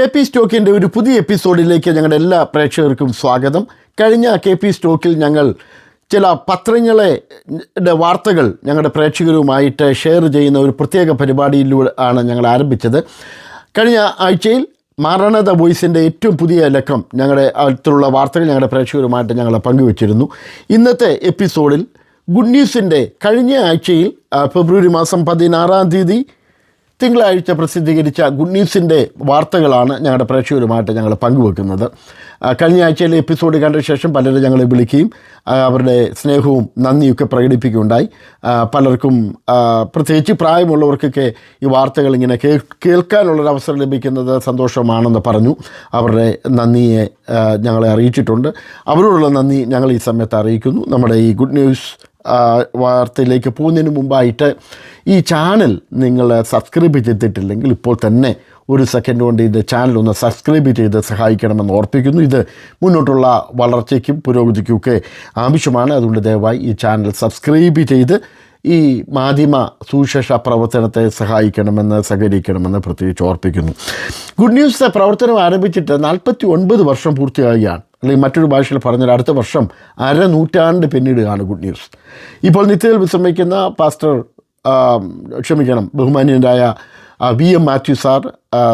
KP സ്റ്റോക്കിൻ്റെ ഒരു പുതിയ എപ്പിസോഡിലേക്ക് ഞങ്ങളുടെ എല്ലാ പ്രേക്ഷകർക്കും സ്വാഗതം. കഴിഞ്ഞ KP സ്റ്റോക്കിൽ ഞങ്ങൾ ചില പത്രങ്ങളെ വാർത്തകൾ ഞങ്ങളുടെ പ്രേക്ഷകരുമായിട്ട് ഷെയർ ചെയ്യുന്ന ഒരു പ്രത്യേക പരിപാടിയിലൂടെ ആണ് ഞങ്ങൾ ആരംഭിച്ചത്. കഴിഞ്ഞ ആഴ്ചയിൽ മാറാണ ദ വോയിസിൻ്റെ ഏറ്റവും പുതിയ ലക്കം ഞങ്ങളുടെ അടുത്തുള്ള വാർത്തകൾ ഞങ്ങളുടെ പ്രേക്ഷകരുമായിട്ട് ഞങ്ങൾ പങ്കുവച്ചിരുന്നു. ഇന്നത്തെ എപ്പിസോഡിൽ ഗുഡ് ന്യൂസിൻ്റെ കഴിഞ്ഞ ആഴ്ചയിൽ ഫെബ്രുവരി മാസം 16 തിങ്കളാഴ്ച പ്രസിദ്ധീകരിച്ച ഗുഡ് ന്യൂസിൻ്റെ വാർത്തകളാണ് ഞങ്ങളുടെ പ്രേക്ഷകരുമായിട്ട് ഞങ്ങൾ പങ്കുവെക്കുന്നത്. കഴിഞ്ഞ ആഴ്ചയിലെ എപ്പിസോഡ് കണ്ട ശേഷം പലരും ഞങ്ങളെ വിളിക്കുകയും അവരുടെ സ്നേഹവും നന്ദിയൊക്കെ പ്രകടിപ്പിക്കുകയുണ്ടായി. പലർക്കും പ്രത്യേകിച്ച് പ്രായമുള്ളവർക്കൊക്കെ ഈ വാർത്തകൾ ഇങ്ങനെ കേൾക്കാനുള്ളൊരവസരം ലഭിക്കുന്നത് സന്തോഷമാണെന്ന് പറഞ്ഞു. അവരുടെ നന്ദിയെ ഞങ്ങളെ അറിയിച്ചിട്ടുണ്ട്. അവരോടുള്ള നന്ദി ഞങ്ങൾ ഈ സമയത്ത് അറിയിക്കുന്നു. നമ്മുടെ ഈ ഗുഡ് ന്യൂസ് വാർത്തയിലേക്ക് പോകുന്നതിന് മുമ്പായിട്ട് ഈ ചാനൽ നിങ്ങൾ സബ്സ്ക്രൈബ് ചെയ്തിട്ടില്ലെങ്കിൽ ഇപ്പോൾ തന്നെ ഒരു സെക്കൻഡ് കൊണ്ട് ഇതിൻ്റെ ചാനൽ ഒന്ന് സബ്സ്ക്രൈബ് ചെയ്ത് സഹായിക്കണമെന്ന് ഓർപ്പിക്കുന്നു. ഇത് മുന്നോട്ടുള്ള വളർച്ചയ്ക്കും പുരോഗതിക്കുമൊക്കെ ആവശ്യമാണ്. അതുകൊണ്ട് ദയവായി ഈ ചാനൽ സബ്സ്ക്രൈബ് ചെയ്ത് ഈ മാധ്യമ സുവിശേഷ പ്രവർത്തനത്തെ സഹകരിക്കണമെന്ന് പ്രത്യേകിച്ച് ഓർപ്പിക്കുന്നു. ഗുഡ് ന്യൂസ് പ്രവർത്തനം ആരംഭിച്ചിട്ട് 49 വർഷം പൂർത്തിയാകുകയാണ്. അല്ലെങ്കിൽ മറ്റൊരു ഭാഷയിൽ പറഞ്ഞാൽ അടുത്ത വർഷം നൂറ്റാണ്ട് പിന്നിടുകയാണ് ഗുഡ് ന്യൂസ്. ഇപ്പോൾ നിത്യത്തിൽ വിശ്രമിക്കുന്ന ബഹുമാന്യനായ VM മാത്യു സാർ,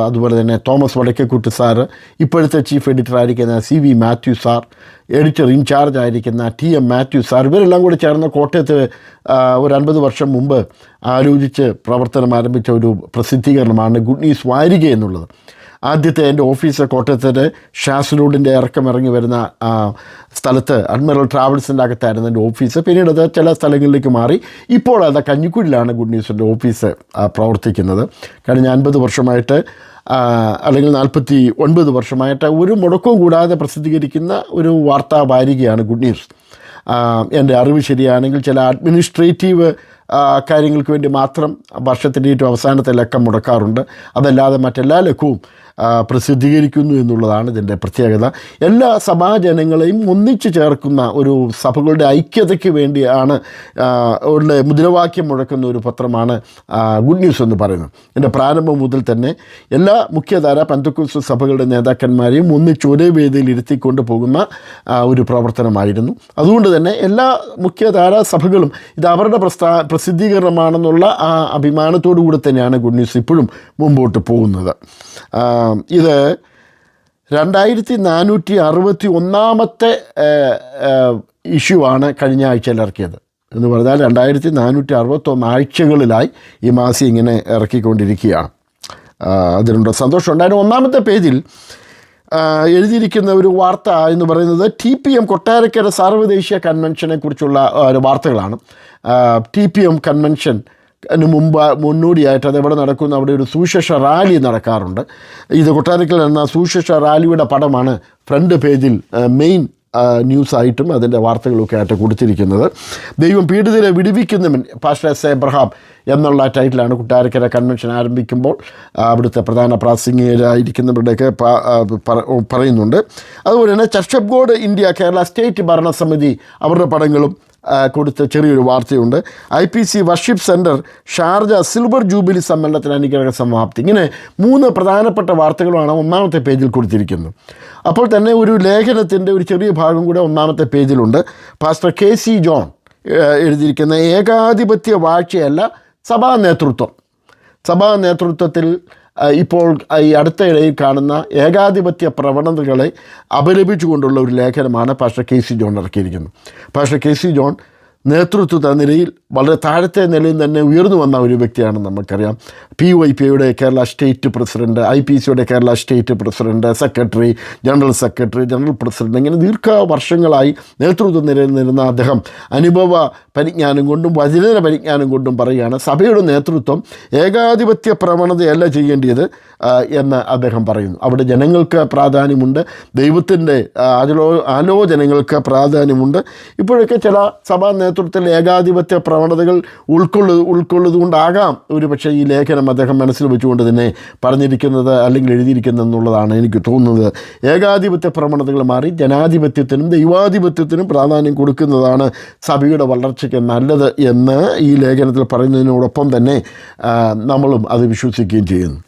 അതുപോലെ തന്നെ തോമസ് വടക്കേക്കുട്ടി സാറ്, ഇപ്പോഴത്തെ ചീഫ് എഡിറ്റർ ആയിരിക്കുന്ന CV Mathew sir, editor incharge ആയിരിക്കുന്ന TM മാത്യു സാർ, ഇവരെല്ലാം കൂടി ചേർന്ന് കോട്ടയത്ത് ഒരു 50 വർഷം മുമ്പ് ആലോചിച്ച് പ്രവർത്തനം ആരംഭിച്ച ഒരു പ്രസിദ്ധീകരണമാണ് ഗുഡ് ന്യൂസ് വാരിക എന്നുള്ളത്. ആദ്യത്തെ എൻ്റെ ഓഫീസ് കോട്ടയത്തിൻ്റെ ഷാസ് റോഡിൻ്റെ ഇറങ്ങി വരുന്ന സ്ഥലത്ത് അഡ്മിറൽ ട്രാവൽസിൻ്റെ അകത്തായിരുന്നു എൻ്റെ ഓഫീസ്. പിന്നീട് അത് ചില സ്ഥലങ്ങളിലേക്ക് മാറി. ഇപ്പോൾ അത് കഞ്ഞിക്കുഴിയിലാണ് ഗുഡ് ന്യൂസിൻ്റെ ഓഫീസ് പ്രവർത്തിക്കുന്നത്. കഴിഞ്ഞ 50 വർഷമായിട്ട് അല്ലെങ്കിൽ 49 വർഷമായിട്ട് ഒരു മുടക്കവും കൂടാതെ പ്രസിദ്ധീകരിക്കുന്ന ഒരു വാർത്താ വാരികയാണ് ഗുഡ് ന്യൂസ്. എൻ്റെ അറിവ് ശരിയാണെങ്കിൽ ചില അഡ്മിനിസ്ട്രേറ്റീവ് കാര്യങ്ങൾക്ക് വേണ്ടി മാത്രം വർഷത്തിൻ്റെ ഏറ്റവും അവസാനത്തെ ലക്കം മുടക്കാറുണ്ട്. അതല്ലാതെ മറ്റെല്ലാ ലക്കവും പ്രസിദ്ധീകരിക്കുന്നു എന്നുള്ളതാണ് ഇതിൻ്റെ പ്രത്യേകത. എല്ലാ സഭാജനങ്ങളെയും ഒന്നിച്ചു ചേർക്കുന്ന ഒരു സഭകളുടെ ഐക്യതയ്ക്ക് വേണ്ടിയാണ് ഉള്ള മുദ്രാവാക്യം മുഴക്കുന്ന ഒരു പത്രമാണ് ഗുഡ് ന്യൂസ് എന്ന് പറയുന്നത്. എൻ്റെ പ്രാരംഭം മുതൽ തന്നെ എല്ലാ മുഖ്യധാര പെന്തക്കോസ്ത് സഭകളുടെ നേതാക്കന്മാരെയും ഒന്നിച്ച് ഒരേ വേദിയിൽ ഇരുത്തിക്കൊണ്ട് പോകുന്ന ഒരു പ്രവർത്തനമായിരുന്നു. അതുകൊണ്ട് തന്നെ എല്ലാ മുഖ്യധാര സഭകളും ഇത് അവരുടെ പ്രസിദ്ധീകരണമാണെന്നുള്ള ആ അഭിമാനത്തോടു കൂടി തന്നെയാണ് ഗുഡ് ന്യൂസ് ഇപ്പോഴും മുമ്പോട്ട് പോകുന്നത്. ഇത് 2461 ഇഷ്യൂ ആണ് കഴിഞ്ഞ ആഴ്ചയിൽ ഇറക്കിയത്. എന്ന് പറഞ്ഞാൽ 2461 ആഴ്ചകളിലായി ഈ മാസം ഇങ്ങനെ ഇറക്കിക്കൊണ്ടിരിക്കുകയാണ്. അതിനുള്ള സന്തോഷം ഉണ്ടായിരുന്നു. ഒന്നാമത്തെ പേജിൽ എഴുതിയിരിക്കുന്ന ഒരു വാർത്ത എന്ന് പറയുന്നത് TPM കൊട്ടാരക്കര സാർവദേശീയ കൺവെൻഷനെ കുറിച്ചുള്ള വാർത്തകളാണ്. TPM കൺവെൻഷൻ മുന്നോടിയായിട്ട് അതെവിടെ നടക്കുന്നു, അവിടെ ഒരു സുവിശേഷ റാലി നടക്കാറുണ്ട്. ഇത് കൊട്ടാരക്കര എന്ന സുവിശേഷ റാലിയുടെ പടമാണ് ഫ്രണ്ട് പേജിൽ മെയിൻ ന്യൂസായിട്ടും അതിൻ്റെ വാർത്തകളൊക്കെ ആയിട്ട് കൊടുത്തിരിക്കുന്നത്. ദൈവം പീഡിതരെ വിടുവിക്കുന്നവൻ പാസ്റ്റർ S. എബ്രഹാം എന്നുള്ള ടൈറ്റിലാണ് കൊട്ടാരക്കര കൺവെൻഷൻ ആരംഭിക്കുമ്പോൾ അവിടുത്തെ പ്രധാന പ്രാസംഗികരായിരിക്കുന്നവരുടെയൊക്കെ പറയുന്നുണ്ട്. അതുപോലെ തന്നെ church of God India Kerala state ഭരണസമിതി അവരുടെ പടങ്ങളും കൊടുത്ത ചെറിയൊരു വാർത്തയുണ്ട്. IPC worship centre Sharjah silver jubilee സമ്മേളനത്തിന് അനുഗ്രഹ സമാപ്തി. ഇങ്ങനെ 3 പ്രധാനപ്പെട്ട വാർത്തകളുമാണ് ഒന്നാമത്തെ പേജിൽ കൊടുത്തിരിക്കുന്നത്. അപ്പോൾ തന്നെ ഒരു ലേഖനത്തിൻ്റെ ഒരു ചെറിയ ഭാഗം കൂടെ ഒന്നാമത്തെ പേജിലുണ്ട്. പാസ്റ്റർ KC ജോൺ എഴുതിയിരിക്കുന്ന ഏകാധിപത്യ വാഴ്ചയല്ല സഭാ നേതൃത്വത്തിൽ ഇപ്പോൾ ഈ അടുത്തയിടയിൽ കാണുന്ന ഏകാധിപത്യ പ്രവണതകളെ അപലപിച്ചുകൊണ്ടുള്ള ഒരു ലേഖനമാണ് പാസ്റ്റർ KC ജോൺ ഇറക്കിയിരിക്കുന്നത്. പാസ്റ്റർ KC ജോൺ നേതൃത്വ നിലയിൽ വളരെ താഴത്തെ നിലയിൽ തന്നെ ഉയർന്നു വന്ന ഒരു വ്യക്തിയാണ്. നമുക്കറിയാം PYPയുടെ കേരള സ്റ്റേറ്റ് പ്രസിഡൻറ്റ്, IPCയുടെ Kerala state president, secretary, general president, ഇങ്ങനെ ദീർഘവർഷങ്ങളായി നേതൃത്വ നിലയിൽ നിന്നിരുന്ന അദ്ദേഹം അനുഭവ പരിജ്ഞാനം കൊണ്ടും വചന പരിജ്ഞാനം കൊണ്ടും പറയുകയാണ് സഭയുടെ നേതൃത്വം ഏകാധിപത്യ പ്രവണതയല്ല ചെയ്യേണ്ടത് എന്ന് അദ്ദേഹം പറയുന്നു. അവിടെ ജനങ്ങൾക്ക് പ്രാധാന്യമുണ്ട്, ദൈവത്തിൻ്റെ ആലോചനകൾക്ക് പ്രാധാന്യമുണ്ട്. ഇപ്പോഴൊക്കെ ചില സഭാ നേതൃത്വത്തിൽ ഏകാധിപത്യ പ്രവണതകൾ ഉൾക്കൊള്ളുകൊണ്ടാകാം ഒരു പക്ഷേ ഈ ലേഖനം അദ്ദേഹം മനസ്സിൽ വെച്ചുകൊണ്ട് തന്നെ പറഞ്ഞിരിക്കുന്നത് അല്ലെങ്കിൽ എഴുതിയിരിക്കുന്നത് എന്നുള്ളതാണ് എനിക്ക് തോന്നുന്നത്. ഏകാധിപത്യ പ്രവണതകൾ മാറി ജനാധിപത്യത്തിനും ദൈവാധിപത്യത്തിനും പ്രാധാന്യം കൊടുക്കുന്നതാണ് സഭയുടെ വളർച്ചയ്ക്ക് നല്ലത് എന്ന് ഈ ലേഖനത്തിൽ പറയുന്നതിനോടൊപ്പം തന്നെ നമ്മളും അത് വിശ്വസിക്കുകയും ചെയ്യുന്നു.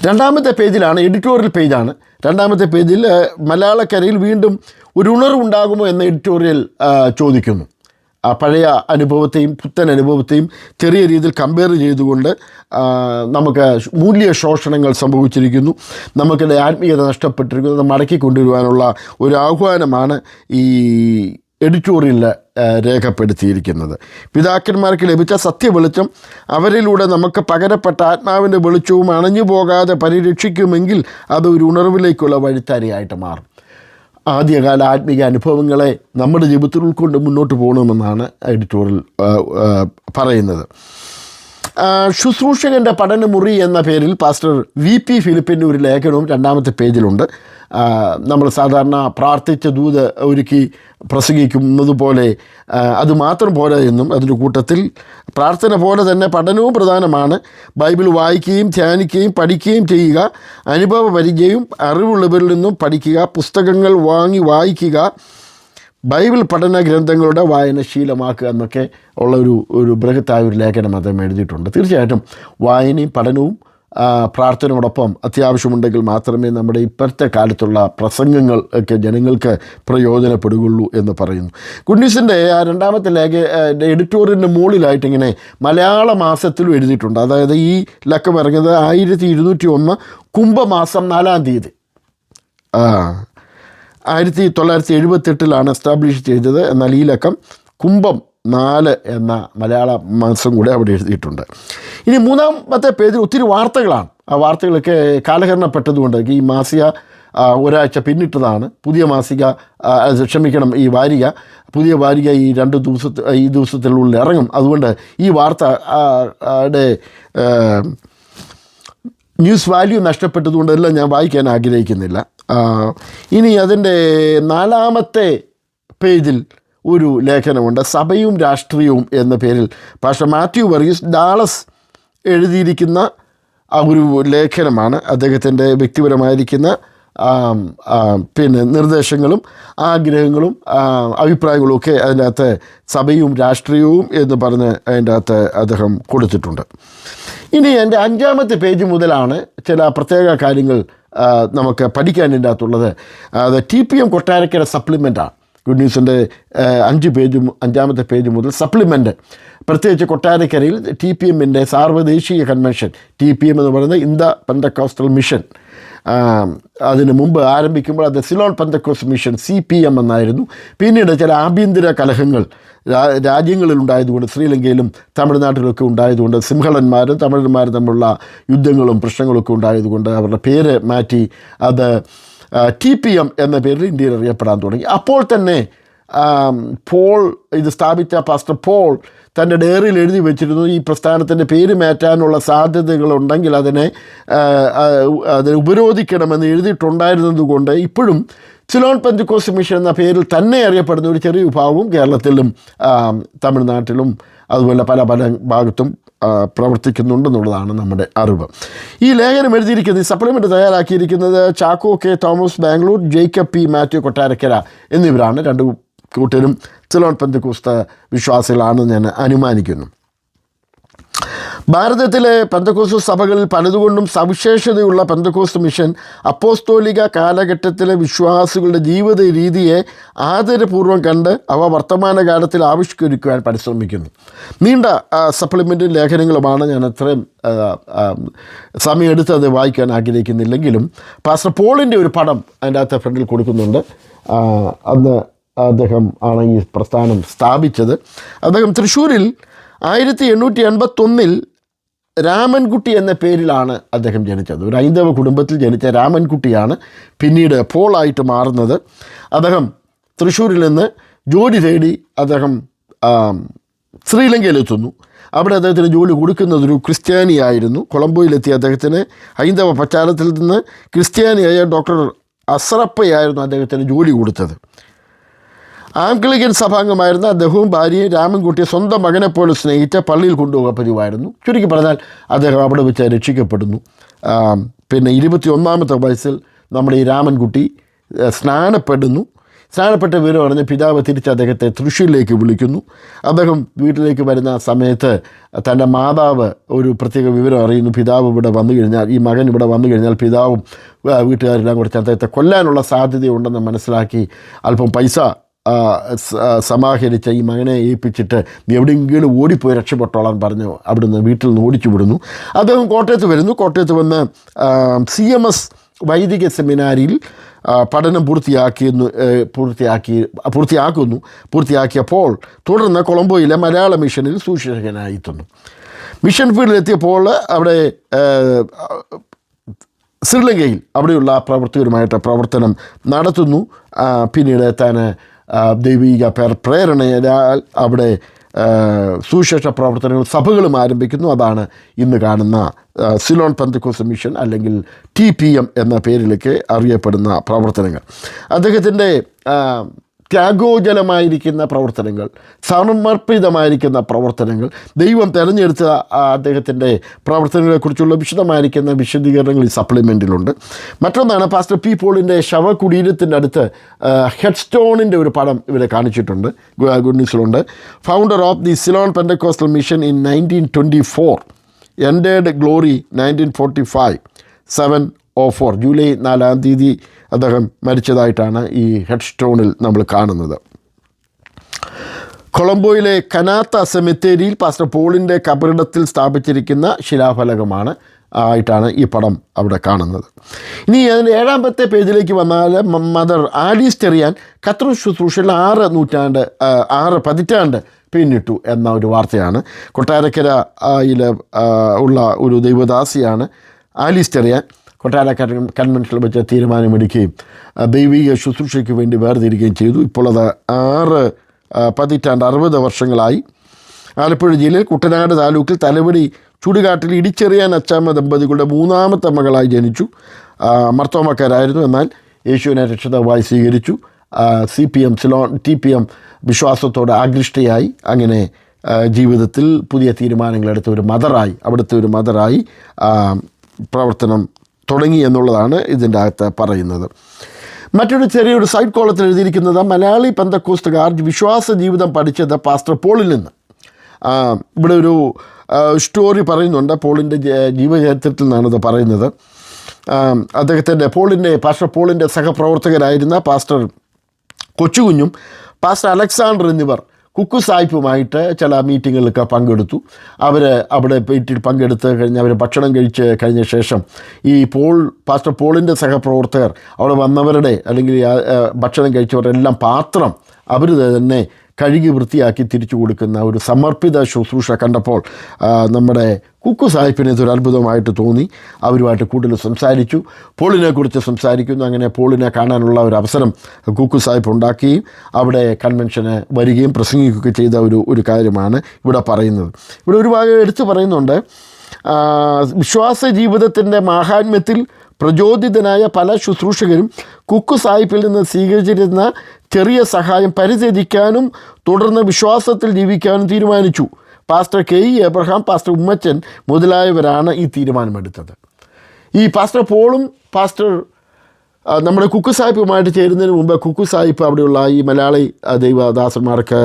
രണ്ടാമത്തെ പേജിലാണ്, എഡിറ്റോറിയൽ പേജാണ്. രണ്ടാമത്തെ പേജിൽ മലയാളക്കരയിൽ വീണ്ടും ഒരു ഉണർവുണ്ടാകുമോ എന്ന എഡിറ്റോറിയൽ ചോദിക്കുന്നു. പഴയ അനുഭവത്തെയും പുത്തൻ അനുഭവത്തെയും ചെറിയ രീതിയിൽ കമ്പയർ ചെയ്തുകൊണ്ട് നമുക്ക് മൂല്യ ശോഷണങ്ങൾ സംഭവിച്ചിരിക്കുന്നു, നമുക്കിടെ ആത്മീയത നഷ്ടപ്പെട്ടിരിക്കുന്നത് മടക്കി കൊണ്ടുവരുവാനുള്ള ഒരു ആഹ്വാനമാണ് ഈ എഡിറ്റോറിയലിൽ രേഖപ്പെടുത്തിയിരിക്കുന്നത്. പിതാക്കന്മാർക്ക് ലഭിച്ച സത്യവെളിച്ചം അവരിലൂടെ നമുക്ക് പകരപ്പെട്ട ആത്മാവിൻ്റെ വെളിച്ചവും അണഞ്ഞു പോകാതെ പരിരക്ഷിക്കുമെങ്കിൽ അത് ഒരു ഉണർവിലേക്കുള്ള വഴിത്താരിയായിട്ട് മാറും. ആദ്യകാല ആത്മീയ അനുഭവങ്ങളെ നമ്മുടെ ജീവിതത്തിൽ ഉൾക്കൊണ്ട് മുന്നോട്ട് പോകണമെന്നാണ് എഡിറ്റോറിയൽ പറയുന്നത്. ശുശ്രൂഷകൻ്റെ പഠനമുറി എന്ന പേരിൽ പാസ്റ്റർ VP ഫിലിപ്പിൻ്റെ ഒരു ലേഖനവും രണ്ടാമത്തെ പേജിലുണ്ട്. നമ്മൾ സാധാരണ പ്രാർത്ഥിച്ച ദൂത് ഒരുക്കി പ്രസംഗിക്കുന്നത് പോലെ അതുമാത്രം പോരാ എന്നും അതിൻ്റെ കൂട്ടത്തിൽ പ്രാർത്ഥന പോലെ തന്നെ പഠനവും പ്രധാനമാണ്. ബൈബിൾ വായിക്കുകയും ധ്യാനിക്കുകയും പഠിക്കുകയും ചെയ്യുക, അനുഭവ പരിചയവും അറിവുള്ളവരിൽ നിന്നും പഠിക്കുക, പുസ്തകങ്ങൾ വാങ്ങി വായിക്കുക, ബൈബിൾ പഠന ഗ്രന്ഥങ്ങളുടെ വായന ശീലമാക്കുക എന്നൊക്കെ ഉള്ള ഒരു ബൃഹത്തായ ഒരു ലേഖനം അദ്ദേഹം എഴുതിയിട്ടുണ്ട്. തീർച്ചയായിട്ടും വായനയും പഠനവും പ്രാർത്ഥനയോടൊപ്പം അത്യാവശ്യമുണ്ടെങ്കിൽ മാത്രമേ നമ്മുടെ ഇപ്പോഴത്തെ കാലത്തുള്ള പ്രസംഗങ്ങൾ ഒക്കെ ജനങ്ങൾക്ക് പ്രയോജനപ്പെടുകയുള്ളൂ എന്ന് പറയുന്നു. ഗുഡ് ന്യൂസിൻ്റെ ആ രണ്ടാമത്തെ എഡിറ്റോറിയലിൻ്റെ മുകളിലായിട്ട് ഇങ്ങനെ മലയാള മാസത്തിലും എഴുതിയിട്ടുണ്ട്. അതായത് ഈ ലക്കം ഇറങ്ങിയത് 1201 കുംഭമാസം 4-ാം തീയതി 1978 എസ്റ്റാബ്ലിഷ് ചെയ്തത്. എന്നാൽ ഈ ലക്കം കുംഭം 4 എന്ന മലയാള മാസം കൂടെ അവിടെ എഴുതിയിട്ടുണ്ട്. ഇനി മൂന്നാമത്തെ പേജിൽ ഒത്തിരി വാർത്തകളാണ്. ആ വാർത്തകളൊക്കെ കാലഹരണപ്പെട്ടതുകൊണ്ട് ഈ മാസിക ഒരാഴ്ച പിന്നിട്ടതാണ്. പുതിയ മാസിക ഈ വാരിക പുതിയ വാരിക ഈ ദിവസത്തിനുള്ളിൽ ഇറങ്ങും. അതുകൊണ്ട് ഈ വാർത്തയുടെ ന്യൂസ് വാല്യൂ നഷ്ടപ്പെട്ടതുകൊണ്ടെല്ലാം ഞാൻ വായിക്കാൻ ആഗ്രഹിക്കുന്നില്ല. ഇനി അതിൻ്റെ 4-ാമത്തെ പേജിൽ ഒരു ലേഖനമുണ്ട്. സഭയും രാഷ്ട്രീയവും എന്ന പേരിൽ പാസ്റ്റർ മാത്യു വർഗീസ് ഡാളസ് എഴുതിയിരിക്കുന്ന ഒരു ലേഖനമാണ്. അദ്ദേഹത്തിൻ്റെ വ്യക്തിപരമായിരിക്കുന്ന നിർദ്ദേശങ്ങളും ആഗ്രഹങ്ങളും അഭിപ്രായങ്ങളും ഒക്കെ അതിൻ്റെ അകത്ത് സഭയും രാഷ്ട്രീയവും എന്ന് പറഞ്ഞ് അതിൻ്റെ അകത്ത് അദ്ദേഹം കൊടുത്തിട്ടുണ്ട്. ഇനി എൻ്റെ 5-ാമത്തെ പേജ് മുതലാണ് ചില പ്രത്യേക കാര്യങ്ങൾ നമുക്ക് പഠിക്കാനിൻ്റെ അകത്തുള്ളത്. അത് TPM കൊട്ടാരക്കര സപ്ലിമെൻ്റാണ്. ഗുഡ് ന്യൂസിൻ്റെ 5-ാമത്തെ പേജ് മുതൽ സപ്ലിമെൻ്റ്, പ്രത്യേകിച്ച് കൊട്ടാരക്കരയിൽ TPMൻ്റെ സാർവദേശീയ കൺവെൻഷൻ, TPM എന്ന് പറയുന്നത് ഇന്ത്യ പെന്തക്കോസ്റ്റൽ മിഷൻ, അതിന് മുമ്പ് ആരംഭിക്കുമ്പോൾ അത് സിലോൺ പെന്തക്കോസ്റ്റ് മിഷൻ CPM എന്നായിരുന്നു. പിന്നീട് ചില ആഭ്യന്തര കലഹങ്ങൾ രാജ്യങ്ങളിലുണ്ടായതുകൊണ്ട്, ശ്രീലങ്കയിലും തമിഴ്നാട്ടിലൊക്കെ ഉണ്ടായതുകൊണ്ട്, സിംഹളന്മാരും തമിഴന്മാരും തമ്മിലുള്ള യുദ്ധങ്ങളും പ്രശ്നങ്ങളൊക്കെ ഉണ്ടായതുകൊണ്ട് അവരുടെ പേര് മാറ്റി അത് TPM എന്ന പേരിൽ ഇന്ത്യയിൽ അറിയപ്പെടാൻ തുടങ്ങി. അപ്പോൾ തന്നെ ഇത് സ്ഥാപിച്ച പാസ്റ്റർ പോൾ തൻ്റെ ഡയറിയിൽ എഴുതി വെച്ചിരുന്നു, ഈ പ്രസ്ഥാനത്തിൻ്റെ പേര് മാറ്റാനുള്ള സാധ്യതകളുണ്ടെങ്കിൽ അതിനെ ഉപരോധിക്കണമെന്ന് എഴുതിയിട്ടുണ്ടായിരുന്നത് കൊണ്ട് ഇപ്പോഴും സിലോൺ പെന്തക്കോസ്റ്റ് മിഷൻ എന്ന പേരിൽ തന്നെ അറിയപ്പെടുന്ന ഒരു ചെറിയ വിഭാഗവും കേരളത്തിലും തമിഴ്നാട്ടിലും അതുപോലെ പല ഭാഗത്തും പ്രവർത്തിക്കുന്നുണ്ടെന്നുള്ളതാണ് നമ്മുടെ അറിവ്. ഈ ലേഖനം എഴുതിയിരിക്കുന്നത്, ഈ സപ്ലിമെൻ്റ് തയ്യാറാക്കിയിരിക്കുന്നത് Chacko K Thomas Bangalore, Jacob P Mathew Kottarakkara എന്നിവരാണ്. രണ്ടു കൂട്ടരും സിലോൺ പെന്തക്കോസ്ത് വിശ്വാസികളാണെന്ന് ഞാൻ അനുമാനിക്കുന്നു. ഭാരതത്തിലെ പെന്തക്കോസ്ത് സഭകളിൽ പലതുകൊണ്ടും സവിശേഷതയുള്ള പെന്തക്കോസ്ത് മിഷൻ അപ്പോസ്തോലിക കാലഘട്ടത്തിലെ വിശ്വാസികളുടെ ജീവിത രീതിയെ ആദരപൂർവ്വം കണ്ട് അവ വർത്തമാനകാലത്തിൽ ആവിഷ്കരിക്കുവാൻ പരിശ്രമിക്കുന്നു. നീണ്ട സപ്ലിമെൻ്റ് ലേഖനങ്ങളുമാണ്. ഞാൻ അത്രയും സമയമെടുത്ത് അത് വായിക്കാൻ ആഗ്രഹിക്കുന്നില്ലെങ്കിലും പാസ്റ്റർ പോളിൻ്റെ ഒരു പടം അതിൻ്റെ അകത്ത് ഫ്രണ്ടിൽ കൊടുക്കുന്നുണ്ട്. അന്ന് അദ്ദേഹം ആണ് ഈ പ്രസ്ഥാനം സ്ഥാപിച്ചത്. അദ്ദേഹം തൃശ്ശൂരിൽ 1881 രാമൻകുട്ടി എന്ന പേരിലാണ് അദ്ദേഹം ജനിച്ചത്. ഒരു ഹൈന്ദവ കുടുംബത്തിൽ ജനിച്ച രാമൻകുട്ടിയാണ് പിന്നീട് പോളായിട്ട് മാറുന്നത്. അദ്ദേഹം തൃശ്ശൂരിൽ നിന്ന് ജോലി തേടി അദ്ദേഹം ശ്രീലങ്കയിലെത്തുന്നു. അവിടെ അദ്ദേഹത്തിന് ജോലി കൊടുക്കുന്നതൊരു ക്രിസ്ത്യാനിയായിരുന്നു. കൊളംബോയിലെത്തിയ അദ്ദേഹത്തിന് ഹൈന്ദവ പശ്ചാത്തലത്തിൽ നിന്ന് ക്രിസ്ത്യാനിയായ ഡോക്ടർ അസ്രപ്പയായിരുന്നു അദ്ദേഹത്തിന് ജോലി കൊടുത്തത്. ആംഗ്ലിക്കൻ സഭാംഗമായിരുന്ന അദ്ദേഹവും ഭാര്യയും രാമൻകുട്ടിയെ സ്വന്തം മകനെപ്പോലെ സ്നേഹിച്ച പള്ളിയിൽ കൊണ്ടുപോകാൻ പതിവായിരുന്നു. ചുരുക്കി പറഞ്ഞാൽ അദ്ദേഹം അവിടെ വെച്ച് രക്ഷിക്കപ്പെടുന്നു. പിന്നെ 21-ാമത്തെ വയസ്സിൽ നമ്മുടെ ഈ രാമൻകുട്ടി സ്നാനപ്പെടുന്നു. സ്നാനപ്പെട്ട വിവരം അറിഞ്ഞ് പിതാവ് തിരിച്ച് അദ്ദേഹത്തെ തൃശ്ശൂരിലേക്ക് വിളിക്കുന്നു. അദ്ദേഹം വീട്ടിലേക്ക് വരുന്ന സമയത്ത് തൻ്റെ മാതാവ് ഒരു പ്രത്യേക വിവരം അറിയുന്നു. പിതാവ് ഇവിടെ വന്നു കഴിഞ്ഞാൽ, ഈ മകൻ ഇവിടെ വന്നു കഴിഞ്ഞാൽ പിതാവും വീട്ടുകാരെല്ലാം കൂടി അദ്ദേഹത്തെ കൊല്ലാനുള്ള സാധ്യതയുണ്ടെന്ന് മനസ്സിലാക്കി അല്പം പൈസ സമാഹരിച്ച ഈ മകനെ ഏൽപ്പിച്ചിട്ട് നീ എവിടെയെങ്കിലും ഓടിപ്പോയി രക്ഷപ്പെട്ടോളാൻ പറഞ്ഞു അവിടുന്ന് വീട്ടിൽ നിന്ന് ഓടിച്ചു വിടുന്നു. അദ്ദേഹം കോട്ടയത്ത് വരുന്നു. കോട്ടയത്ത് വന്ന് CMS വൈദിക സെമിനാരിയിൽ പഠനം പൂർത്തിയാക്കിയപ്പോൾ തുടർന്ന് കൊളംബോയിലെ മലയാള മിഷനിൽ സുവിശേഷകനായി എത്തുന്നു. മിഷൻ ഫീൽഡിലെത്തിയപ്പോൾ അവിടെ ശ്രീലങ്കയിൽ അവിടെയുള്ള പ്രവർത്തകരുമായിട്ട് പ്രവർത്തനം നടത്തുന്നു. പിന്നീട് താൻ ദൈവിക പ്രേരണയാൽ അവിടെ സുവിശേഷ പ്രവർത്തനങ്ങൾ സഭകളും ആരംഭിക്കുന്നു. അതാണ് ഇന്ന് കാണുന്ന സിലോൺ പെന്തക്കോസ്റ്റ് മിഷൻ അല്ലെങ്കിൽ TPM എന്ന പേരിലേക്ക് അറിയപ്പെടുന്ന പ്രവർത്തനങ്ങൾ. അദ്ദേഹത്തിൻ്റെ ത്യാഗോജലമായിരിക്കുന്ന പ്രവർത്തനങ്ങൾ, സമർപ്പിതമായിരിക്കുന്ന പ്രവർത്തനങ്ങൾ, ദൈവം തിരഞ്ഞെടുത്ത അദ്ദേഹത്തിൻ്റെ പ്രവർത്തനങ്ങളെക്കുറിച്ചുള്ള വിശദമായിരിക്കുന്ന വിശദീകരണങ്ങൾ ഈ സപ്ലിമെൻറ്റിലുണ്ട്. മറ്റൊന്നാണ് പാസ്റ്റർ P. പോളിൻ്റെ ശവകുടീരത്തിൻ്റെ അടുത്ത് ഹെഡ് സ്റ്റോണിൻ്റെ ഒരു പടം ഇവിടെ കാണിച്ചിട്ടുണ്ട്, ഗുഡ് ന്യൂസിലുണ്ട്. Founder of the Ceylon pentecostal mission in 1924, ended glory 1945, 7/04 July 4 അദ്ദേഹം മരിച്ചതായിട്ടാണ് ഈ ഹെഡ് സ്റ്റോണിൽ നമ്മൾ കാണുന്നത്. കൊളംബോയിലെ കനാത്ത സെമിത്തേരിയിൽ പാസ്റ്റർ പോളിൻ്റെ കബറിടത്തിൽ സ്ഥാപിച്ചിരിക്കുന്ന ശിലാഫലകമാണ് ആയിട്ടാണ് ഈ പടം അവിടെ കാണുന്നത്. ഇനി അതിൻ്റെ 7ാമത്തെ പേജിലേക്ക് വന്നാൽ മദർ ആലീസ് ചെറിയാൻ ഖത്തർ ശുശ്രൂഷയിൽ 6 പതിറ്റാണ്ട് പിന്നിട്ടു എന്ന ഒരു വാർത്തയാണ്. കൊട്ടാരക്കരയിൽ ഉള്ള ഒരു ദൈവദാസിയാണ് ആലീസ് ചെറിയാൻ. കൊട്ടാര കൺവെൻഷനിൽ വെച്ച് തീരുമാനമെടുക്കുകയും ദൈവിക ശുശ്രൂഷയ്ക്ക് വേണ്ടി വേർതിരിക്കുകയും ചെയ്തു. ഇപ്പോൾ അത് 6 പതിറ്റാണ്ട് 60 വർഷങ്ങളായി. ആലപ്പുഴ ജില്ലയിൽ കുട്ടനാട് താലൂക്കിൽ തലവടി ചുടുകാട്ടിൽ ഇടിച്ചെറിയാൻ അച്ചാമ്മ ദമ്പതികളുടെ 3ാമത്തെ മകളായി ജനിച്ചു. മർത്തോമക്കാരായിരുന്നു, എന്നാൽ യേശുവിനെ രക്ഷിതാവായി സ്വീകരിച്ചു. TPM വിശ്വാസത്തോട് ആകൃഷ്ടയായി. അങ്ങനെ ജീവിതത്തിൽ പുതിയ തീരുമാനങ്ങളെടുത്ത ഒരു മദറായി, അവിടുത്തെ ഒരു മദറായി പ്രവർത്തനം തുടങ്ങി എന്നുള്ളതാണ് ഇതിൻ്റെ അകത്ത് പറയുന്നത്. മറ്റൊരു ചെറിയൊരു സൈഡ് കോളത്തിൽ എഴുതിയിരിക്കുന്നത് മലയാളി പെന്തക്കോസ്റ്റുകാർ വിശ്വാസ ജീവിതം പഠിച്ചത് പാസ്റ്റർ പോളിൽ നിന്ന്. ഇവിടെ ഒരു സ്റ്റോറി പറയുന്നുണ്ട്, പോളിൻ്റെ ജീവചരിത്രത്തിൽ നിന്നാണിത് പറയുന്നത്. പാസ്റ്റർ പോളിൻ്റെ സഹപ്രവർത്തകരായിരുന്ന പാസ്റ്റർ കൊച്ചുകുഞ്ഞും പാസ്റ്റർ അലക്സാണ്ടർ എന്നിവർ കുക്കു സാഹിബുമായിട്ട് ചില മീറ്റിങ്ങുകളിലൊക്കെ പങ്കെടുത്തു. അവർ അവിടെ വീട്ടിൽ പങ്കെടുത്ത് കഴിഞ്ഞ് അവർ ഭക്ഷണം കഴിച്ച് കഴിഞ്ഞ ശേഷം ഈ പാസ്റ്റർ പോളിൻ്റെ സഹപ്രവർത്തകർ അവിടെ വന്നവരുടെ അല്ലെങ്കിൽ ഭക്ഷണം കഴിച്ചവരെല്ലാം പാത്രം അവർ തന്നെ കഴുകി വൃത്തിയാക്കി തിരിച്ചു കൊടുക്കുന്ന ഒരു സമർപ്പിത ശുശ്രൂഷ കണ്ടപ്പോൾ നമ്മുടെ കുക്കു സാഹിബിന് ഇതൊരു അത്ഭുതമായിട്ട് തോന്നി. അവരുമായിട്ട് കൂടുതൽ സംസാരിച്ചു, പോളിനെക്കുറിച്ച് സംസാരിക്കുന്നു. അങ്ങനെ പോളിനെ കാണാനുള്ള ഒരു അവസരം കുക്കു സാഹിബ് ഉണ്ടാക്കുകയും അവിടെ കൺവെൻഷന് വരികയും പ്രസംഗിക്കുകയൊക്കെ ചെയ്ത ഒരു കാര്യമാണ് ഇവിടെ പറയുന്നത്. ഇവിടെ ഒരു ഭാഗം എടുത്തു പറയുന്നുണ്ട്, വിശ്വാസ ജീവിതത്തിൻ്റെ മാഹാത്മ്യത്തിൽ പ്രചോദിതനായ പല ശുശ്രൂഷകരും കുക്കു സാഹിബിൽ നിന്ന് സ്വീകരിച്ചിരുന്ന ചെറിയ സഹായം പരിചരിക്കാനും തുടർന്ന് വിശ്വാസത്തിൽ ജീവിക്കാനും തീരുമാനിച്ചു. Pastor K.E. Abraham, pastor Ummachan മുതലായവരാണ് ഈ തീരുമാനമെടുത്തത്. ഈ പാസ്റ്റർ പോളും പാസ്റ്റർ നമ്മുടെ കുക്കു സാഹിബുമായിട്ട് ചേരുന്നതിന് മുമ്പ് കുക്കു സാഹിബ് അവിടെയുള്ള ഈ മലയാളി ദൈവദാസന്മാർക്ക്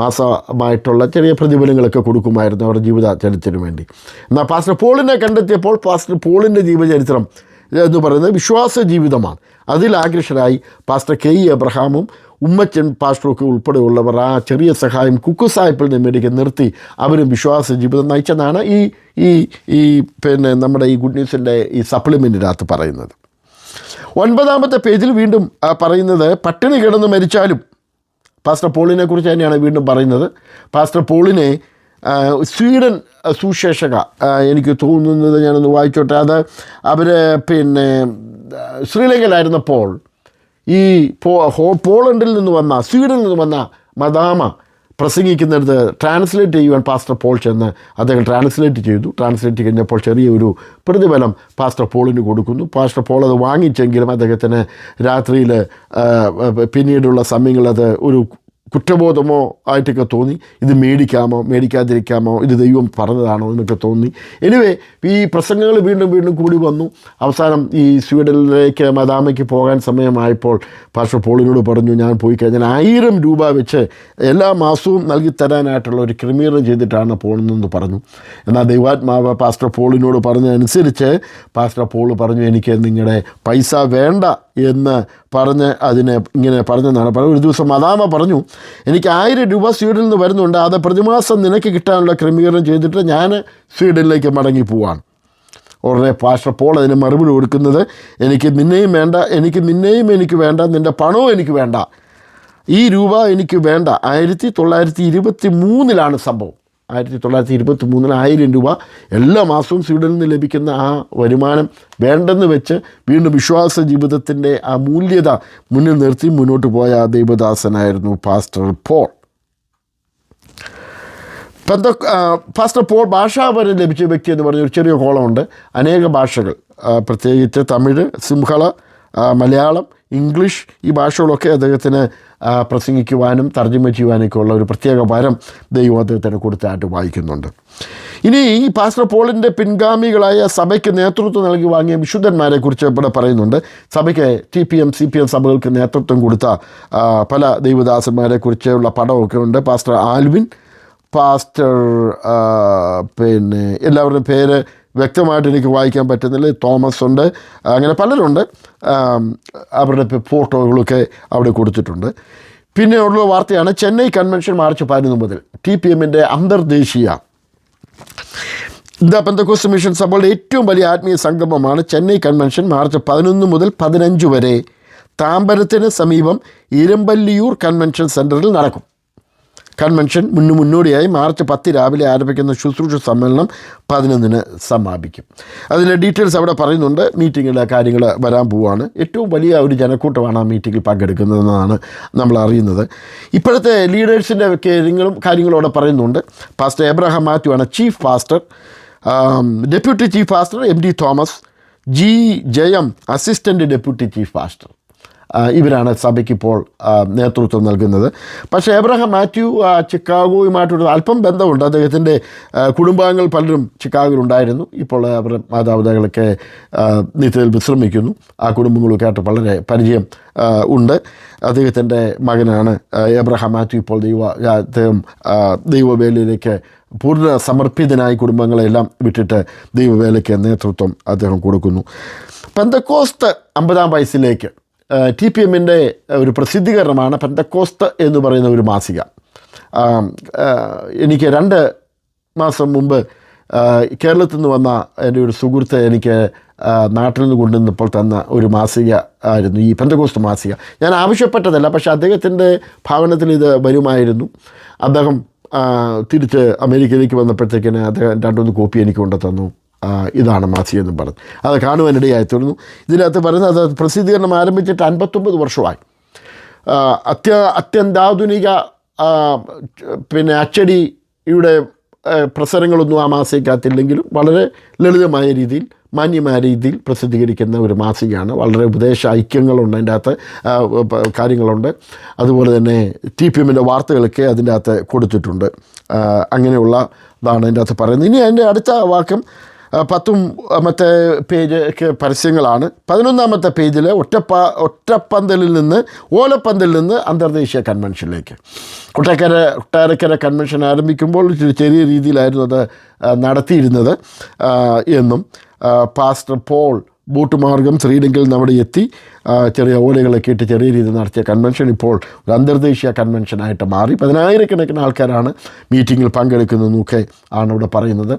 മാസമായിട്ടുള്ള ചെറിയ പ്രതിഫലങ്ങളൊക്കെ കൊടുക്കുമായിരുന്നു അവരുടെ ജീവിതചരിത്രത്തിന് വേണ്ടി. എന്നാൽ പാസ്റ്റർ പോളിനെ കണ്ടെത്തിയപ്പോൾ പാസ്റ്റർ പോളിൻ്റെ ജീവചരിത്രം എന്ന് പറയുന്നത് വിശ്വാസ ജീവിതമാണ്. അതിൽ ആകർഷകരായി പാസ്റ്റർ K.E. എബ്രഹാമും ഉമ്മച്ചൻ പാസ്റ്ററൊക്കെ ഉൾപ്പെടെയുള്ളവർ ആ ചെറിയ സഹായം കുക്കു സാഹിബിൽ നിന്ന് മേടിക്കാൻ നിർത്തി അവരും വിശ്വാസ ജീവിതം നയിച്ചെന്നാണ് ഈ നമ്മുടെ ഈ ഗുഡ് ന്യൂസിൻ്റെ ഈ സപ്ലിമെൻറ്റിനകത്ത് പറയുന്നത്. 9ാമത്തെ പേജിൽ വീണ്ടും പറയുന്നത് പട്ടിണി കിടന്ന് മരിച്ചാലും പാസ്റ്റർ പോളിനെ കുറിച്ച് തന്നെയാണ് വീണ്ടും പറയുന്നത്. പാസ്റ്റർ പോളിനെ സ്വീഡൻ സുശേഷക എനിക്ക് തോന്നുന്നത് ഞാനൊന്ന് വായിച്ചോട്ടെ, അത് അവർ ശ്രീലങ്കയിലായിരുന്നപ്പോൾ ഈ പോളണ്ടിൽ നിന്ന് വന്ന സ്വീഡനിൽ നിന്ന് വന്ന മദാമ പ്രസംഗിക്കുന്നിടത്ത് ട്രാൻസ്ലേറ്റ് ചെയ്യുവാൻ പാസ്റ്റർ പോൾ ചെന്ന് അദ്ദേഹം ട്രാൻസ്ലേറ്റ് കഴിഞ്ഞപ്പോൾ ചെറിയൊരു പ്രതിഫലം പാസ്റ്റർ പോളിന് കൊടുക്കുന്നു. പാസ്റ്റർ പോൾ അത് വാങ്ങിച്ചെങ്കിലും അദ്ദേഹത്തിന് രാത്രിയിൽ പിന്നീടുള്ള സമയങ്ങളിൽ അത് ഒരു കുറ്റബോധമോ ആയിട്ടൊക്കെ തോന്നി. ഇത് മേടിക്കാമോ മേടിക്കാതിരിക്കാമോ, ഇത് ദൈവം പറഞ്ഞതാണോ എന്നൊക്കെ തോന്നി. എനിവേ ഈ പ്രസംഗങ്ങൾ വീണ്ടും വീണ്ടും കൂടി വന്നു. അവസാനം ഈ സ്വീഡനിലേക്ക് മദാമയ്ക്ക് പോകാൻ സമയമായപ്പോൾ പാസ്റ്റർ പോളിനോട് പറഞ്ഞു, ഞാൻ പോയി കഴിഞ്ഞാൽ 1000 രൂപ വെച്ച് എല്ലാ മാസവും നൽകി തരാനായിട്ടുള്ള ഒരു ക്രമീകരണം ചെയ്തിട്ടാണ് പോകുന്നതെന്ന് പറഞ്ഞു. എന്നാൽ ദൈവാത്മാവ് പാസ്റ്റർ പോളിനോട് പറഞ്ഞതനുസരിച്ച് പാസ്റ്റർ പോൾ പറഞ്ഞു, എനിക്ക് നിങ്ങളുടെ പൈസ വേണ്ട എന്ന് പറഞ്ഞ് അതിനെ ഇങ്ങനെ പറഞ്ഞെന്നാണ് പറയുന്നത്. ഒരു ദിവസം മദാമ പറഞ്ഞു, എനിക്ക് 1000 രൂപ സ്വീഡനിൽ നിന്ന് വരുന്നുണ്ട്, അത് പ്രതിമാസം നിനക്ക് കിട്ടാനുള്ള ക്രമീകരണം ചെയ്തിട്ട് ഞാൻ സ്വീഡനിലേക്ക് മടങ്ങി പോവാണ്. ഉടനെ പാസ്റ്റർ പോൾ അതിന് മറുപടി കൊടുക്കുന്നത്, എനിക്ക് നിന്നെയും വേണ്ട, എനിക്ക് വേണ്ട, നിൻ്റെ പണവും എനിക്ക് വേണ്ട, ഈ രൂപ എനിക്ക് വേണ്ട. 1923 സംഭവം. 1923 1000 രൂപ എല്ലാ മാസവും സ്വീഡനിൽ നിന്ന് ലഭിക്കുന്ന ആ വരുമാനം വേണ്ടെന്ന് വെച്ച് വീണ്ടും വിശ്വാസ ജീവിതത്തിൻ്റെ ആ മൂല്യത മുന്നിൽ നിർത്തി മുന്നോട്ട് പോയ ദൈവദാസനായിരുന്നു പാസ്റ്റർ പോൾ. പാസ്റ്റർ പോൾ ഭാഷാപരം ലഭിച്ച വ്യക്തി എന്ന് പറഞ്ഞൊരു ചെറിയ കോളമുണ്ട്. അനേക ഭാഷകൾ, പ്രത്യേകിച്ച് തമിഴ്, സിംഹള, മലയാളം, ഇംഗ്ലീഷ്, ഈ ഭാഷകളൊക്കെ അദ്ദേഹത്തിന് പ്രസംഗിക്കുവാനും തർജ്ജമ ചെയ്യുവാനൊക്കെ ഉള്ള ഒരു പ്രത്യേക വരം ദൈവം അദ്ദേഹത്തിന് കൊടുത്തായിട്ട് വായിക്കുന്നുണ്ട്. ഇനി ഈ പാസ്റ്റർ പോളിൻ്റെ പിൻഗാമികളായ സഭയ്ക്ക് നേതൃത്വം നൽകി വാങ്ങിയ വിശുദ്ധന്മാരെക്കുറിച്ച് ഇവിടെ പറയുന്നുണ്ട്. സഭയ്ക്ക് TPM CPM സഭകൾക്ക് നേതൃത്വം കൊടുത്ത പല ദൈവദാസന്മാരെക്കുറിച്ചുള്ള പടമൊക്കെ ഉണ്ട്. പാസ്റ്റർ ആൽവിൻ, പാസ്റ്റർ എല്ലാവരുടെയും പേര് വ്യക്തമായിട്ട് എനിക്ക് വായിക്കാൻ പറ്റുന്നില്ല, തോമസ് ഉണ്ട്, അങ്ങനെ പലരുണ്ട്. അവരുടെ ഫോട്ടോകളൊക്കെ അവിടെ കൊടുത്തിട്ടുണ്ട്. പിന്നെ ഉള്ള വാർത്തയാണ് ചെന്നൈ കൺവെൻഷൻ മാർച്ച് 11 മുതൽ TPMൻ്റെ അന്തർദേശീയ പെന്തക്കോസ്ത് മിഷൻ സഭകളുടെ ഏറ്റവും വലിയ ആത്മീയ സംഗമമാണ് ചെന്നൈ കൺവെൻഷൻ. മാർച്ച് 11 മുതൽ 15 വരെ താമ്പരത്തിന് സമീപം ഇരമ്പല്ലിയൂർ കൺവെൻഷൻ സെൻറ്ററിൽ നടക്കും. കൺവെൻഷൻ മുന്നോടിയായി മാർച്ച് 10 രാവിലെ ആരംഭിക്കുന്ന ശുശ്രൂഷ സമ്മേളനം 11 സമാപിക്കും. അതിൻ്റെ ഡീറ്റെയിൽസ് അവിടെ പറയുന്നുണ്ട്. മീറ്റിങ്ങിലെ കാര്യങ്ങൾ വരാൻ പോവുകയാണ്. ഏറ്റവും വലിയ ഒരു ജനക്കൂട്ടമാണ് ആ മീറ്റിങ്ങിൽ പങ്കെടുക്കുന്നതെന്നാണ് നമ്മൾ അറിയുന്നത്. ഇപ്പോഴത്തെ ലീഡേഴ്സിൻ്റെ കാര്യങ്ങളും അവിടെ പറയുന്നുണ്ട്. പാസ്റ്റർ എബ്രഹാം മാത്യു ആണ് chief pastor, deputy chief pastor MD Thomas, G ജയം അസിസ്റ്റൻ്റ് ഡെപ്യൂട്ടി ചീഫ് പാസ്റ്റർ. ഇവരാണ് സഭയ്ക്കിപ്പോൾ നേതൃത്വം നൽകുന്നത്. പക്ഷേ എബ്രഹാം മാത്യു ചിക്കാഗോയുമായിട്ടൊരു അല്പം ബന്ധമുണ്ട്. അദ്ദേഹത്തിൻ്റെ കുടുംബാംഗങ്ങൾ പലരും ചിക്കാഗോയിലുണ്ടായിരുന്നു. ഇപ്പോൾ അവരുടെ മാതാപിതാക്കളൊക്കെ നിത്യത്തിൽ വിശ്രമിക്കുന്നു. ആ കുടുംബങ്ങളൊക്കെ ആയിട്ട് വളരെ പരിചയം ഉണ്ട്. അദ്ദേഹത്തിൻ്റെ മകനാണ് എബ്രഹാം മാത്യു. ഇപ്പോൾ അദ്ദേഹം ദൈവവേലയിലേക്ക് പൂർണ്ണ സമർപ്പിതനായി കുടുംബങ്ങളെല്ലാം വിട്ടിട്ട് ദൈവവേലയ്ക്ക് നേതൃത്വം അദ്ദേഹം കൊടുക്കുന്നു. പെന്തക്കോസ്ത് 50-ാം വയസ്സിലേക്ക് TPMൻ്റെ ഒരു പ്രസിദ്ധീകരണമാണ് പെന്തക്കോസ്ത് എന്ന് പറയുന്ന ഒരു മാസിക. എനിക്ക് 2 മാസം മുമ്പ് കേരളത്തിൽ നിന്ന് വന്ന എൻ്റെ ഒരു സുഹൃത്ത് എനിക്ക് നാട്ടിൽ നിന്ന് കൊണ്ടുവന്നപ്പോൾ തന്ന ഒരു മാസിക ആയിരുന്നു ഈ പെന്തക്കോസ്ത് മാസിക. ഞാൻ ആവശ്യപ്പെട്ടതല്ല, പക്ഷേ അദ്ദേഹത്തിൻ്റെ ഭവനത്തിൽ ഇത് വരുമായിരുന്നു. അദ്ദേഹം തിരിച്ച് അമേരിക്കയിലേക്ക് വന്നപ്പോഴത്തേക്കിന് അദ്ദേഹം 2-3 കോപ്പി എനിക്ക് കൊണ്ടു തന്നു. ഇതാണ് മാസിക എന്നും പറഞ്ഞു. അത് കാണുവാനിടയായി തീർന്നു. ഇതിനകത്ത് പറയുന്നത് അത് പ്രസിദ്ധീകരണം ആരംഭിച്ചിട്ട് 59 വർഷമായി. അത്യന്താധുനിക അച്ചടിയുടെ പ്രസരങ്ങളൊന്നും ആ മാസികക്കകത്തില്ലെങ്കിലും വളരെ ലളിതമായ രീതിയിൽ മാന്യമായ രീതിയിൽ പ്രസിദ്ധീകരിക്കുന്ന ഒരു മാസികയാണ്. വളരെ ഉപദേശ ഐക്യങ്ങളുണ്ട് അതിൻ്റെ അകത്ത്, കാര്യങ്ങളുണ്ട്. അതുപോലെ തന്നെ TPMൻ്റെ വാർത്തകളൊക്കെ അതിൻ്റെ അകത്ത് കൊടുത്തിട്ടുണ്ട്. അങ്ങനെയുള്ളതാണ് അതിൻ്റെ അകത്ത് പറയുന്നത്. ഇനി അതിൻ്റെ അടുത്ത വാക്യം 10-ാമത്തെ പേജ് പരസ്യങ്ങളാണ്. 11-ാമത്തെ പേജിൽ ഒറ്റപ്പന്തലിൽ നിന്ന് ഓലപ്പന്തലിൽ നിന്ന് അന്തർദേശീയ കൺവെൻഷനിലേക്ക്. കൊട്ടാരക്കര കൺവെൻഷൻ ആരംഭിക്കുമ്പോൾ ചെറിയ രീതിയിലായിരുന്നു അത് നടത്തിയിരുന്നത് എന്നും പാസ്റ്റർ പോൾ ബോട്ട് മാർഗം ശ്രീലങ്കയിൽ നിന്ന് അവിടെ എത്തി ചെറിയ ഓലകളൊക്കെ ഇട്ട് ചെറിയ രീതിയിൽ നടത്തിയ കൺവെൻഷൻ ഇപ്പോൾ ഒരു അന്തർദേശീയ കൺവെൻഷനായിട്ട് മാറി. 10,000-കണക്കിന് ആൾക്കാരാണ് മീറ്റിങ്ങിൽ പങ്കെടുക്കുന്നതെന്നൊക്കെ ആണ് ഇവിടെ പറയുന്നത്.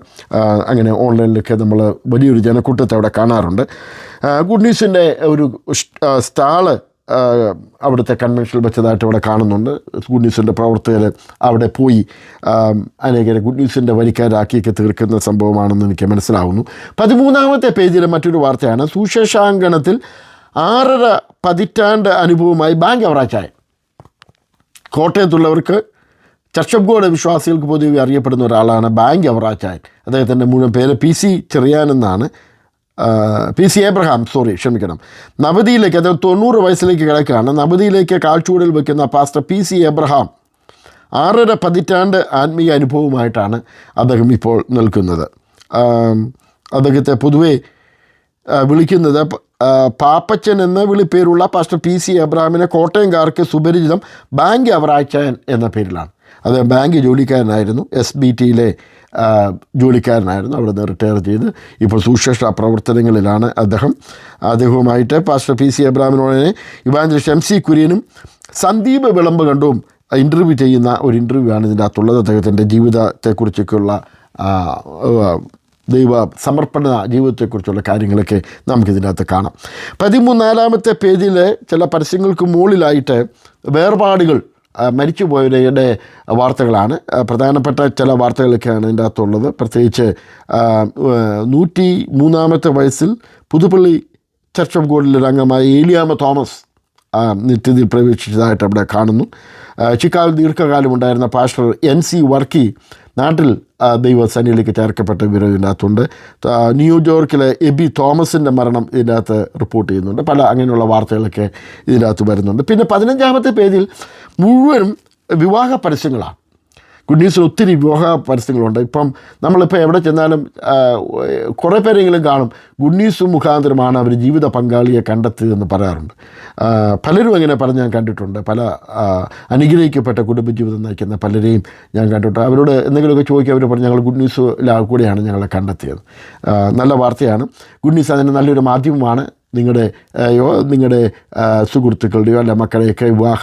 അങ്ങനെ ഓൺലൈനിലൊക്കെ നമ്മൾ വലിയൊരു ജനക്കൂട്ടത്തെ അവിടെ കാണാറുണ്ട്. ഗുഡ് ന്യൂസിൻ്റെ ഒരു സ്റ്റാള് അവിടുത്തെ കൺവെൻഷനിൽ വെച്ചതായിട്ട് ഇവിടെ കാണുന്നുണ്ട്. ഗുഡ് ന്യൂസിൻ്റെ പ്രവർത്തകർ അവിടെ പോയി അനേകരെ ഗുഡ് ന്യൂസിൻ്റെ വരിക്കാരാക്കിയൊക്കെ തീർക്കുന്ന സംഭവമാണെന്ന് എനിക്ക് മനസ്സിലാവുന്നു. 13-ാമത്തെ പേജിലെ മറ്റൊരു വാർത്തയാണ് സുശേഷാങ്കണത്തിൽ 6.5 പതിറ്റാണ്ട് അനുഭവമായി ബാങ്ക് അവറാച്ചായൻ. കോട്ടയത്തുള്ളവർക്ക് ചർച്ച് ഓഫ് ഗോഡ് വിശ്വാസികൾക്ക് പൊതുവെ അറിയപ്പെടുന്ന ഒരാളാണ് ബാങ്ക് അവറാച്ചായൻ. അദ്ദേഹത്തിൻ്റെ മുഴുവൻ പേര് PC ചെറിയാൻ എന്നാണ്. PC എബ്രഹാം നവതിയിലേക്ക്, അദ്ദേഹം 90 വയസ്സിലേക്ക് കിടക്കുകയാണ്. നവതിയിലേക്ക് കാൽച്ചൂടിൽ വയ്ക്കുന്ന പാസ്റ്റർ PC എബ്രഹാം 6.5 പതിറ്റാണ്ട് ആത്മീയ അനുഭവമായിട്ടാണ് അദ്ദേഹം ഇപ്പോൾ നിൽക്കുന്നത്. അദ്ദേഹത്തെ പൊതുവെ വിളിക്കുന്നത് പാപ്പച്ചൻ എന്ന വിളിപ്പേരുള്ള പാസ്റ്റർ PC എബ്രഹാമിനെ കോട്ടയംകാർക്ക് സുപരിചിതം ബാങ്ക് അവറാച്ചൻ എന്ന പേരിലാണ്. അദ്ദേഹം ബാങ്ക് ജോലിക്കാരനായിരുന്നു, SBTയിലെ ജോലിക്കാരനായിരുന്നു. അവിടെ നിന്ന് റിട്ടയർ ചെയ്ത് ഇപ്പോൾ സുശേഷ പ്രവർത്തനങ്ങളിലാണ് അദ്ദേഹവുമായിട്ട് പാസ്റ്റർ PC എബ്രഹാമിനോടെ ഇവാഞ്ചലിസ്റ്റ് MC കുര്യനും സന്ദീപ് വിളമ്പ് കണ്ടും ഇൻ്റർവ്യൂ ചെയ്യുന്ന ഒരു ഇൻ്റർവ്യൂ ആണ് ഇതിൻ്റെ അകത്തുള്ളത്. അദ്ദേഹത്തിൻ്റെ ജീവിതത്തെക്കുറിച്ചൊക്കെയുള്ള ദൈവ സമർപ്പണ ജീവിതത്തെക്കുറിച്ചുള്ള കാര്യങ്ങളൊക്കെ നമുക്കിതിനകത്ത് കാണാം. 13-ാമത്തെ പേജിൽ ചില പരസ്യങ്ങൾക്ക് മുകളിലായിട്ട് വേർപാടുകൾ, മരിച്ചുപോയവരുടെ വാർത്തകളാണ്. പ്രധാനപ്പെട്ട ചില വാർത്തകളൊക്കെയാണ് ഇതിൻ്റെ അകത്തുള്ളത്. പ്രത്യേകിച്ച് 103-ാമത്തെ വയസ്സിൽ പുതുപ്പള്ളി ചർച്ച് ഓഫ് ഗോഡിലെ അംഗമായ ഏലിയാമ്മ തോമസ് നിത്യതയിൽ പ്രവേശിച്ചതായിട്ട് അവിടെ കാണുന്നു. ചിക്കാഗോയിൽ ദീർഘകാലം ഉണ്ടായിരുന്ന പാസ്റ്റർ NC വർക്കി നാട്ടിൽ ദൈവസന്നിധിയിലേക്ക് ചേർക്കപ്പെട്ട വിവരം ഇതിനകത്തുണ്ട്. ന്യൂയോർക്കിലെ എബി തോമസിൻ്റെ മരണം ഇതിനകത്ത് റിപ്പോർട്ട് ചെയ്യുന്നുണ്ട്. പല അങ്ങനെയുള്ള വാർത്തകളൊക്കെ ഇതിനകത്ത് വരുന്നുണ്ട്. പിന്നെ 15-ാമത്തെ പേജിൽ മുഴുവനും വിവാഹ പരസ്യങ്ങളാണ്. ഗുഡ് ന്യൂസിൽ ഒത്തിരി വിവാഹ പരസ്യങ്ങളുണ്ട്. ഇപ്പം നമ്മളിപ്പോൾ എവിടെ ചെന്നാലും കുറേ പേരെങ്കിലും കാണും ഗുഡ് ന്യൂസ് മുഖാന്തരമാണ് അവർ ജീവിത പങ്കാളിയെ കണ്ടെത്തിയതെന്ന് പറയാറുണ്ട്. പലരും അങ്ങനെ പറഞ്ഞ് ഞാൻ കണ്ടിട്ടുണ്ട്. പല അനുഗ്രഹിക്കപ്പെട്ട കുടുംബജീവിതം നയിക്കുന്ന പലരെയും ഞാൻ കണ്ടിട്ടുണ്ട്. അവരോട് എന്തെങ്കിലുമൊക്കെ ചോദിക്കുക, അവർ പറഞ്ഞു ഞങ്ങൾ ഗുഡ് ന്യൂസിൽ കൂടെയാണ് ഞങ്ങളെ കണ്ടെത്തിയത്. നല്ല വാർത്തയാണ്. ഗുഡ് ന്യൂസ് അതിന് നല്ലൊരു മാധ്യമമാണ്. നിങ്ങളുടെ സുഹൃത്തുക്കളുടെയോ അല്ല മക്കളെയൊക്കെ വിവാഹ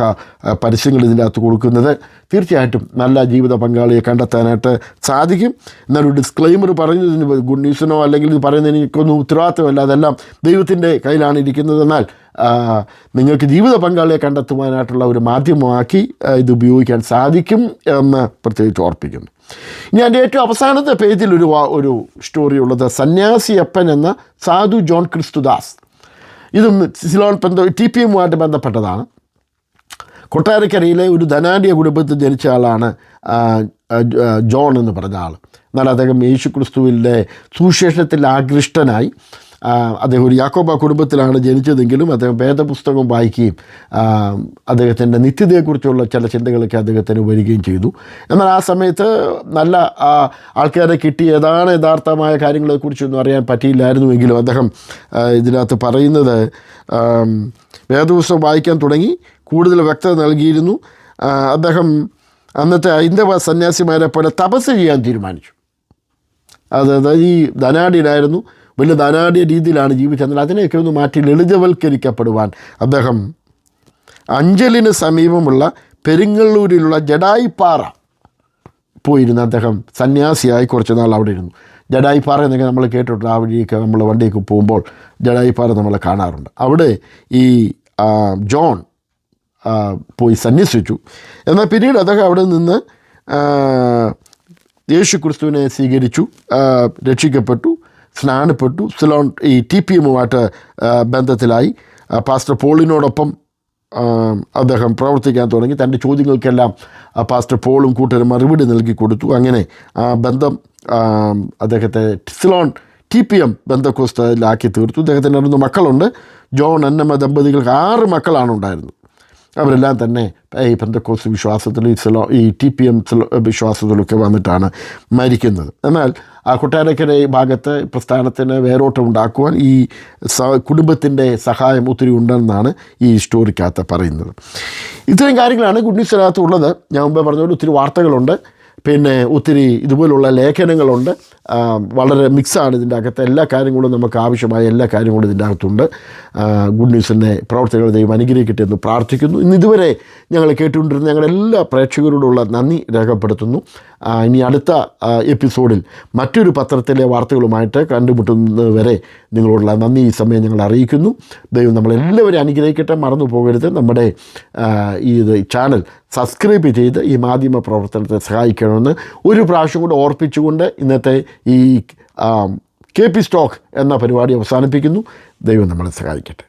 പരസ്യങ്ങൾ ഇതിൻ്റെ അകത്ത് കൊടുക്കുന്നത് തീർച്ചയായിട്ടും നല്ല ജീവിത പങ്കാളിയെ കണ്ടെത്താനായിട്ട് സാധിക്കും. എന്നാലൊരു ഡിസ്ക്ലെയിമർ പറയുന്നതിന് ഗുഡ് ന്യൂസിനോ അല്ലെങ്കിൽ ഇത് പറയുന്നതിന് എനിക്കൊന്നും ഉത്തരവാദിത്തമല്ല, അതെല്ലാം ദൈവത്തിൻ്റെ കയ്യിലാണ് ഇരിക്കുന്നത്. എന്നാൽ നിങ്ങൾക്ക് ജീവിത പങ്കാളിയെ കണ്ടെത്തുവാനായിട്ടുള്ള ഒരു മാധ്യമമാക്കി ഇത് ഉപയോഗിക്കാൻ സാധിക്കും എന്ന് പ്രത്യേകിച്ച് ഓർപ്പിക്കുന്നു. ഇനി എൻ്റെ ഏറ്റവും അവസാനത്തെ പേജിൽ ഒരു സ്റ്റോറി ഉള്ളത് സന്യാസിയപ്പൻ എന്ന സാധു ജോൺ ക്രിസ്തുദാസ്. ഇതും സിലോൺ TPMുമായിട്ട് ബന്ധപ്പെട്ടതാണ്. കൊട്ടാരക്കരയിലെ ഒരു ധനാഢ്യ കുടുംബത്തിൽ ജനിച്ച ആളാണ് ജോൺ എന്ന് പറഞ്ഞ ആൾ. എന്നാൽ അദ്ദേഹം യേശു ക്രിസ്തുവിൻ്റെ സുവിശേഷത്തിൽ ആകൃഷ്ടനായി അദ്ദേഹം ഒരു യാക്കോബ കുടുംബത്തിലാണ് ജനിച്ചതെങ്കിലും അദ്ദേഹം വേദപുസ്തകം വായിക്കുകയും അദ്ദേഹത്തിൻ്റെ നിത്യതയെക്കുറിച്ചുള്ള ചില ചിന്തകളൊക്കെ അദ്ദേഹത്തിന് വരികയും ചെയ്തു. എന്നാൽ ആ സമയത്ത് നല്ല ആൾക്കാരെ കിട്ടി യഥാർത്ഥമായ കാര്യങ്ങളെക്കുറിച്ചൊന്നും അറിയാൻ പറ്റിയില്ലായിരുന്നുവെങ്കിലും അദ്ദേഹം ഇതിനകത്ത് പറയുന്നത് വേദപുസ്തകം വായിക്കാൻ തുടങ്ങി, കൂടുതൽ വ്യക്തത നൽകിയിരുന്നു. അദ്ദേഹം അന്നത്തെ ഹൈന്ദവ സന്യാസിമാരെ പോലെ തപസ് ചെയ്യാൻ തീരുമാനിച്ചു. അതായത് ഈ ധനാഢ്യനായിരുന്നു, വലിയ ധനാഢ്യ രീതിയിലാണ് ജീവിച്ചത്. അതിനെയൊക്കെ ഒന്ന് മാറ്റി ലളിതവൽക്കരിക്കപ്പെടുവാൻ അദ്ദേഹം അഞ്ചലിന് സമീപമുള്ള പെരിങ്ങള്ളൂരിലുള്ള ജഡായിപ്പാറ പോയിരുന്ന അദ്ദേഹം സന്യാസിയായി കുറച്ച് നാൾ അവിടെ ഇരുന്നു. ജഡായിപ്പാറ എന്നൊക്കെ നമ്മൾ കേട്ടിട്ടുണ്ട്. ആ വഴിയൊക്കെ നമ്മൾ വണ്ടിയൊക്കെ പോകുമ്പോൾ ജഡായിപ്പാറ നമ്മൾ കാണാറുണ്ട്. അവിടെ ഈ ജോൺ പോയി സന്യസിച്ചു. എന്നാൽ പിന്നീട് അദ്ദേഹം അവിടെ നിന്ന് യേശു ക്രിസ്തുവിനെ സ്വീകരിച്ചു, രക്ഷിക്കപ്പെട്ടു, സ്നാനപ്പെട്ടു. സിലോൺ ഈ TPMുമായിട്ട് ബന്ധത്തിലായി. പാസ്റ്റർ പോളിനോടൊപ്പം അദ്ദേഹം പ്രവർത്തിക്കാൻ തുടങ്ങി. തൻ്റെ ചോദ്യങ്ങൾക്കെല്ലാം പാസ്റ്റർ പോളും കൂട്ടരും മറുപടി നൽകി കൊടുത്തു. അങ്ങനെ ആ ബന്ധം അദ്ദേഹത്തെ സിലോൺ TPM ബന്ധക്കോസ്തയിലാക്കി തീർത്തു. അദ്ദേഹത്തിന് 2 മക്കളുണ്ട്. ജോൺ അന്നമ്മ ദമ്പതികൾക്ക് 6 മക്കളാണ് ഉണ്ടായിരുന്നത്. അവരെല്ലാം തന്നെ ഈ പെന്തക്കോസ്ത് വിശ്വാസത്തിൽ ഈ TPM വിശ്വാസത്തിലൊക്കെ വന്നിട്ടാണ് മരിക്കുന്നത്. എന്നാൽ ആ കൊട്ടാരക്കര ഭാഗത്ത് പ്രസ്ഥാനത്തിന് വേരോട്ടം ഉണ്ടാക്കുവാൻ ഈ കുടുംബത്തിൻ്റെ സഹായം ഒത്തിരി ഉണ്ടെന്നാണ് ഈ സ്റ്റോറിക്കകത്ത് പറയുന്നത്. ഇത്രയും കാര്യങ്ങളാണ് ഗുഡ് ന്യൂസിനകത്തുള്ളത്. ഞാൻ മുമ്പേ പറഞ്ഞതുകൊണ്ട് ഒത്തിരി വാർത്തകളുണ്ട്, പിന്നെ ഒത്തിരി ഇതുപോലുള്ള ലേഖനങ്ങളുണ്ട്. വളരെ മിക്സാണ് ഇതിൻ്റെ അകത്ത്. എല്ലാ കാര്യങ്ങളും നമുക്ക് ആവശ്യമായ എല്ലാ കാര്യങ്ങളും ഇതിൻ്റെ അകത്തുണ്ട്. ഗുഡ് ന്യൂസിൻ്റെ പ്രവർത്തകർ ദൈവം അനുഗ്രഹിക്കട്ടെ എന്ന് പ്രാർത്ഥിക്കുന്നു. ഇതുവരെ ഞങ്ങൾ കേട്ടുകൊണ്ടിരുന്ന ഞങ്ങളുടെ എല്ലാ പ്രേക്ഷകരോടുള്ള നന്ദി രേഖപ്പെടുത്തുന്നു. ഇനി അടുത്ത എപ്പിസോഡിൽ മറ്റൊരു പത്രത്തിലെ വാർത്തകളുമായിട്ട് കണ്ടുമുട്ടുന്നതുവരെ നിങ്ങളോടുള്ള നന്ദി ഈ സമയം ഞങ്ങൾ അറിയിക്കുന്നു. ദൈവം നമ്മളെല്ലാവരും അനുഗ്രഹിക്കട്ടെ. മറന്നു പോകരുത്, നമ്മുടെ ഈ ചാനൽ സബ്സ്ക്രൈബ് ചെയ്ത് ഈ മാധ്യമ പ്രവർത്തനത്തെ സഹായിക്കണമെന്ന് ഒരു പ്രാവശ്യം കൂടെ ഓർപ്പിച്ചുകൊണ്ട് ഇന്നത്തെ ഈ KP സ്റ്റോക്ക് എന്ന പരിപാടി അവസാനിപ്പിക്കുന്നു. ദൈവം നമ്മളെ സഹായിക്കട്ടെ.